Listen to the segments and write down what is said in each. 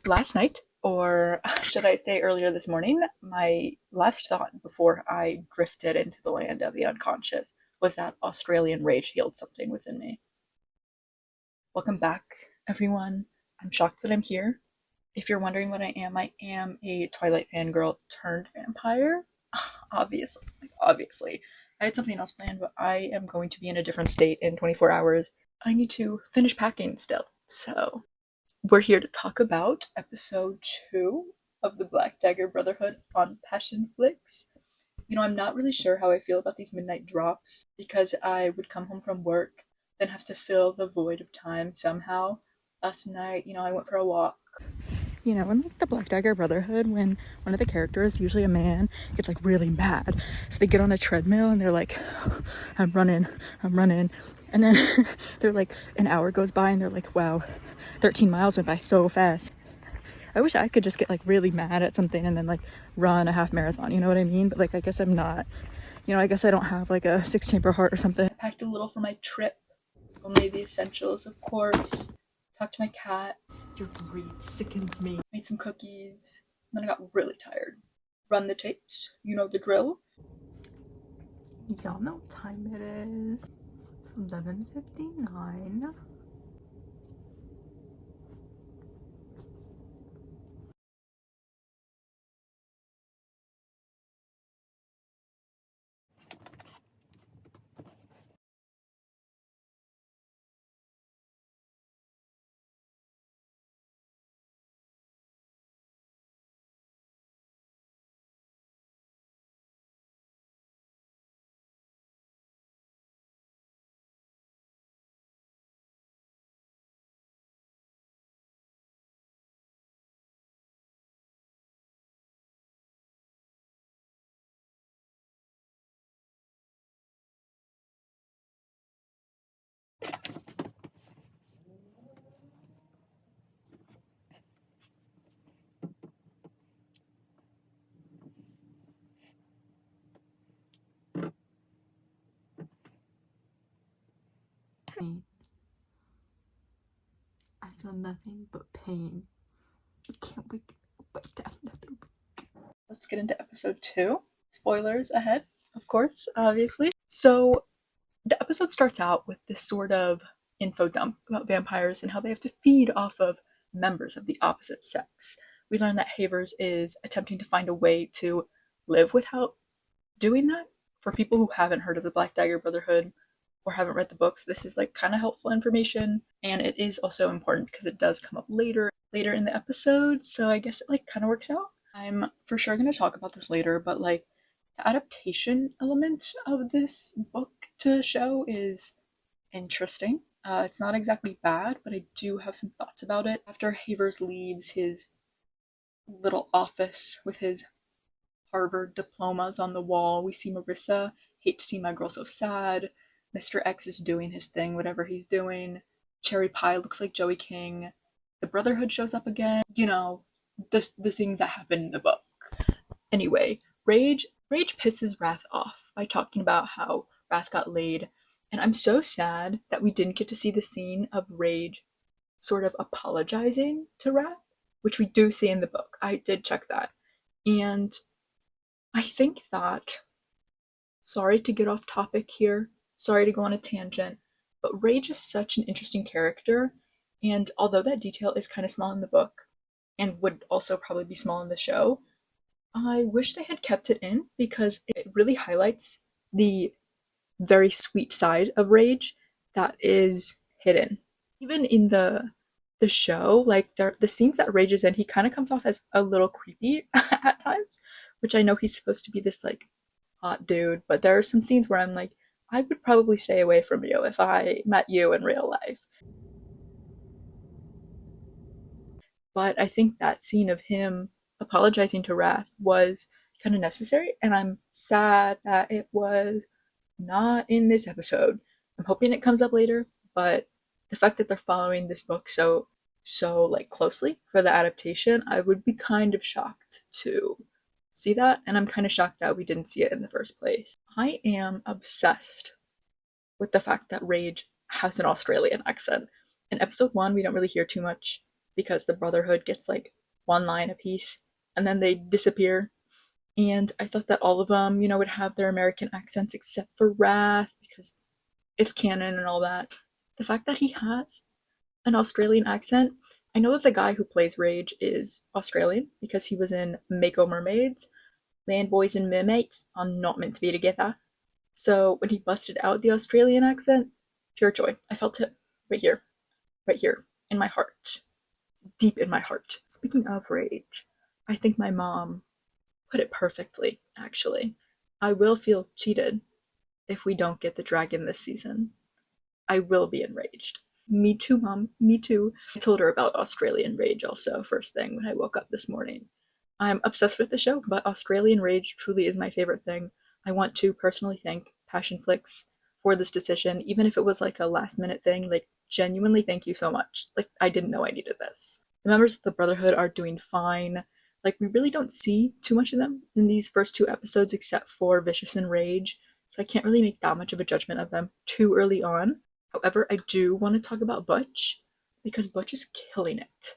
Last night, or should I say earlier this morning, my last thought before I drifted into the land of the unconscious was that Australian rage healed something within me. Welcome back, everyone. I'm shocked that I'm here. If you're wondering what I am a Twilight fangirl turned vampire. Obviously, obviously. I had something else planned, but I am going to be in a different state in 24 hours. I need to finish packing still. So, we're here to talk about episode 2 of the Black Dagger Brotherhood on Passion Flicks. I'm not really sure how I feel about these midnight drops because I would come home from work, then have to fill the void of time somehow. Last night, I went for a walk. In like the Black Dagger Brotherhood, when one of the characters, usually a man, gets like really mad, so they get on a treadmill and they're like, I'm running, and then they're like, an hour goes by and they're like, wow, 13 miles went by so fast. I wish I could just get like really mad at something and then like run a half marathon, you know what I mean? But like, I guess I'm not, I guess I don't have like a 6-chamber heart or something. I packed a little for my trip, only the essentials, of course. Talked to my cat. Your breed sickens me. Made some cookies. Then I got really tired. Run the tapes. You know the drill. Y'all know what time it is. It's 11:59. I feel nothing but pain. I can't wait but that another week. Let's get into episode 2. Spoilers ahead, of course, obviously. So, the episode starts out with this sort of info dump about vampires and how they have to feed off of members of the opposite sex. We learn that Havers is attempting to find a way to live without doing that. For people who haven't heard of the Black Dagger Brotherhood or haven't read the books, this is like kind of helpful information, and it is also important because it does come up later in the episode, so I guess it like kind of works out. I'm for sure going to talk about this later, but like the adaptation element of this book to show is interesting. It's not exactly bad, but I do have some thoughts about it. After Havers leaves his little office with his Harvard diplomas on the wall, we see Marissa. Hate to see my girl so sad. Mr. X is doing his thing, whatever he's doing. Cherry Pie looks like Joey King. The Brotherhood shows up again. The things that happen in the book. Anyway, Rage pisses Wrath off by talking about how Wrath got laid, and I'm so sad that we didn't get to see the scene of Rage sort of apologizing to Wrath, which we do see in the book. I did check that. And I think that, sorry to get off topic here, sorry to go on a tangent, but Rage is such an interesting character, and although that detail is kind of small in the book, and would also probably be small in the show, I wish they had kept it in because it really highlights the very sweet side of Rage that is hidden. Even in the show, like the scenes that Rage is in, he kind of comes off as a little creepy at times, which I know he's supposed to be this like hot dude, but there are some scenes where I'm like, I would probably stay away from you if I met you in real life. But I think that scene of him apologizing to Wrath was kind of necessary, and I'm sad that it was not in this episode. I'm hoping it comes up later, but the fact that they're following this book so like closely for the adaptation, I would be kind of shocked to see that, and I'm kind of shocked that we didn't see it in the first place. I am obsessed with the fact that Rage has an Australian accent. In episode 1, we don't really hear too much. because the Brotherhood gets like one line apiece and then they disappear. And I thought that all of them, would have their American accents except for Wrath because it's canon and all that. The fact that he has an Australian accent, I know that the guy who plays Rage is Australian because he was in Mako Mermaids. Land boys and mermaids are not meant to be together. So when he busted out the Australian accent, pure joy. I felt it right here, in my heart, deep in my heart. Speaking of Rage, I think my mom put it perfectly, actually. I will feel cheated if we don't get the dragon this season. I will be enraged. Me too, Mom. Me too. I told her about Australian Rage also, first thing when I woke up this morning. I'm obsessed with the show, but Australian Rage truly is my favorite thing. I want to personally thank Passionflix for this decision, even if it was like a last minute thing. Like, genuinely, thank you so much. Like, I didn't know I needed this. The members of the Brotherhood are doing fine. Like, we really don't see too much of them in these first two episodes except for Vicious and Rage, so I can't really make that much of a judgment of them too early on. However, I do want to talk about Butch because Butch is killing it.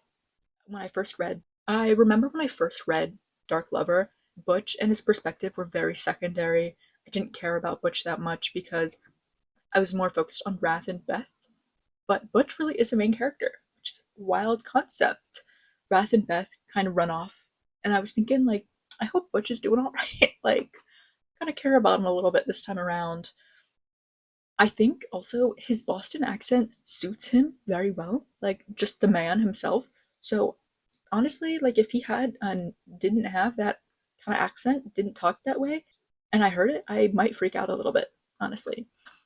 I remember when I first read Dark Lover, Butch and his perspective were very secondary. I didn't care about Butch that much because I was more focused on Wrath and Beth. But Butch really is a main character, which is a wild concept. Wrath and Beth kind of run off, and I was thinking, like, I hope Butch is doing alright. Like, kind of care about him a little bit this time around. I think also his Boston accent suits him very well, like just the man himself. So honestly, like if he had didn't have that kind of accent, didn't talk that way, and I heard it, I might freak out a little bit, honestly.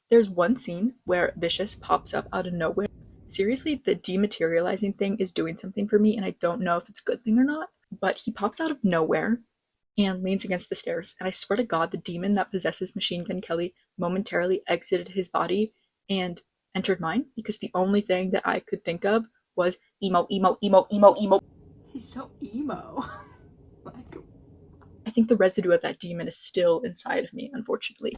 There's one scene where Vicious pops up out of nowhere. Seriously, the dematerializing thing is doing something for me, and I don't know if it's a good thing or not, but he pops out of nowhere and leans against the stairs. And I swear to God, the demon that possesses Machine Gun Kelly momentarily exited his body and entered mine because the only thing that I could think of was emo, emo, emo, emo, emo. He's so emo. Like, I think the residue of that demon is still inside of me, unfortunately.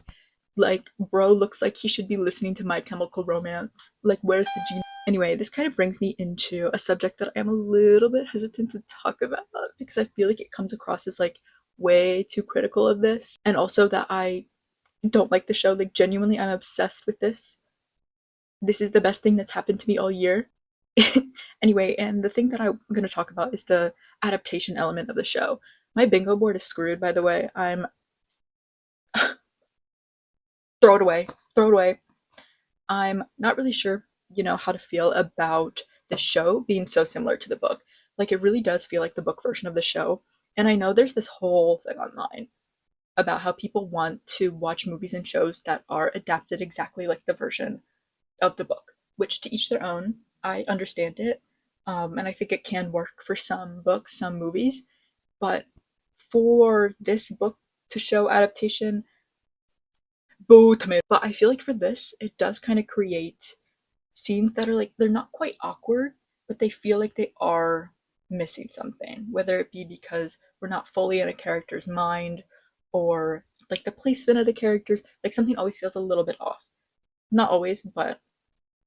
Like, bro looks like he should be listening to My Chemical Romance. Like, where's the gene? Anyway, this kind of brings me into a subject that I am a little bit hesitant to talk about because I feel like it comes across as like way too critical of this, and also that I don't like the show. Like, genuinely, I'm obsessed with this. This is the best thing that's happened to me all year. Anyway, and the thing that I'm going to talk about is the adaptation element of the show. My bingo board is screwed, by the way. I'm throw it away. Throw it away. I'm not really sure, how to feel about the show being so similar to the book. Like, it really does feel like the book version of the show. And I know there's this whole thing online about how people want to watch movies and shows that are adapted exactly like the version of the book, which to each their own. I understand it. And I think it can work for some books, some movies. But for this book to show adaptation, boo tomato. But I feel like for this, it does kind of create scenes that are like, they're not quite awkward, but they feel like they are missing something, whether it be because we're not fully in a character's mind or like the placement of the characters, like something always feels a little bit off. Not always, but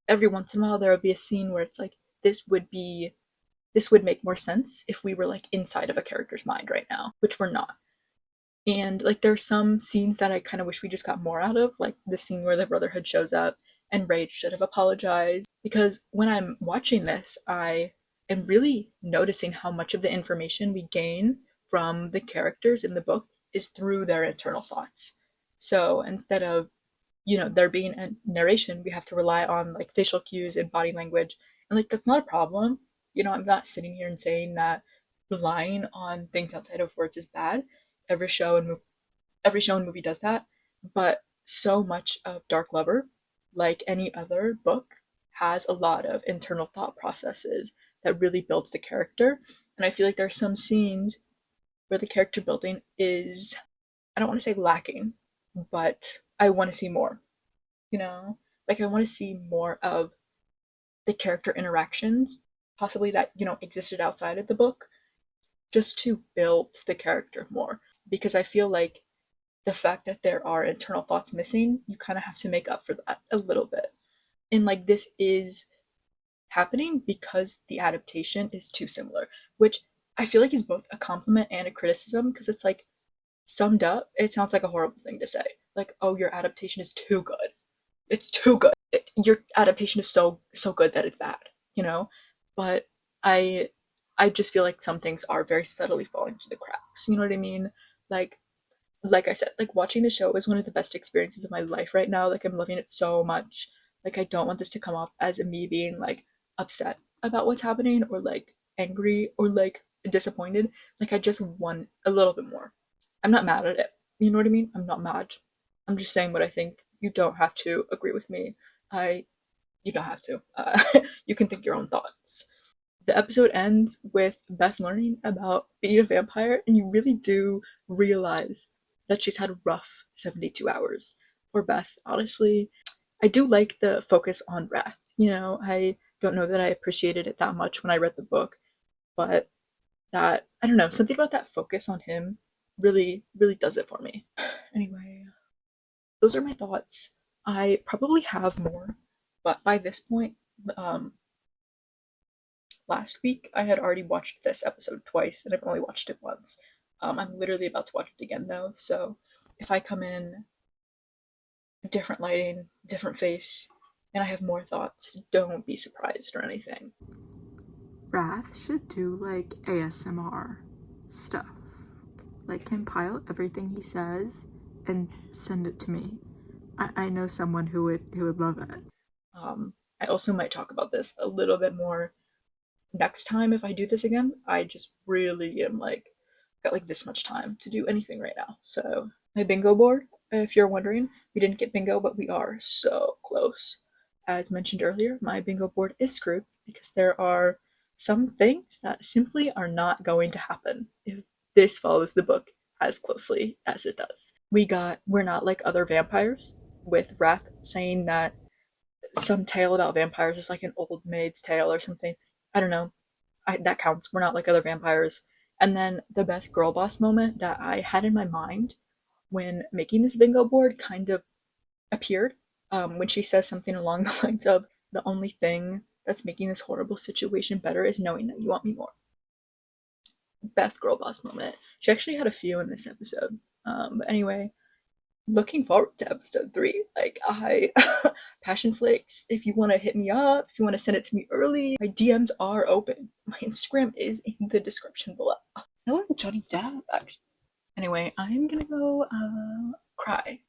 every once in a while there would be a scene where it's like, this would make more sense if we were like inside of a character's mind right now, which we're not. And like there are some scenes that I kind of wish we just got more out of, like the scene where the Brotherhood shows up and Rage should have apologized. Because when I'm watching this, I am really noticing how much of the information we gain from the characters in the book is through their internal thoughts. So instead of, there being a narration, we have to rely on like facial cues and body language. And like that's not a problem. I'm not sitting here and saying that relying on things outside of words is bad. Every show and movie does that, but so much of Dark Lover, like any other book, has a lot of internal thought processes that really builds the character. And I feel like there are some scenes where the character building is, I don't want to say lacking, but I want to see more. Like I want to see more of the character interactions, possibly that existed outside of the book, just to build the character more. Because I feel like the fact that there are internal thoughts missing, you kind of have to make up for that a little bit. And like this is happening because the adaptation is too similar, which I feel like is both a compliment and a criticism because it's like summed up, it sounds like a horrible thing to say. Like, oh, your adaptation is too good. It's too good. Your adaptation is so good that it's bad, you know? But I I just feel like some things are very subtly falling through the cracks. You know what I mean? Like like I said, like watching the show is one of the best experiences of my life right now. Like I'm loving it so much. Like I don't want this to come off as me being like upset about what's happening or like angry or like disappointed. Like I just want a little bit more. I'm not mad at it. You know what I mean? I'm not mad. I'm just saying what I think. You don't have to agree with me. I you don't have to. You can think your own thoughts. The episode ends with Beth learning about being a vampire, and you really do realize that she's had a rough 72 hours. Poor Beth, honestly. I do like the focus on Wrath. You know, I don't know that I appreciated it that much when I read the book, but that, I don't know, something about that focus on him really does it for me. Anyway, those are my thoughts. I probably have more, but by this point, um, last week I had already watched this episode twice and I've only watched it once. I'm literally about to watch it again though, so if I come in different lighting, different face, and I have more thoughts, don't be surprised or anything. Wrath should do like ASMR stuff. Like compile everything he says and send it to me. I know someone who would love it. I also might talk about this a little bit more next time if I do this again. I just really am like got like this much time to do anything right now. So my bingo board, if you're wondering, we didn't get bingo, but we are so close. As mentioned earlier, my bingo board is screwed because there are some things that simply are not going to happen if this follows the book as closely as it does. We got We're Not Like Other Vampires, with Wrath saying that some tale about vampires is like an old maid's tale or something. I don't know. That counts. We're not like other vampires. And then the Beth girl boss moment that I had in my mind when making this bingo board kind of appeared when she says something along the lines of, the only thing that's making this horrible situation better is knowing that you want me more. Beth girl boss moment. She actually had a few in this episode. But anyway, looking forward to episode 3. Like, I passion flakes, if you want to hit me up, if you want to send it to me early, my DMs are open. My Instagram is in the description below. I like Johnny Depp, actually. Anyway, I'm gonna go cry.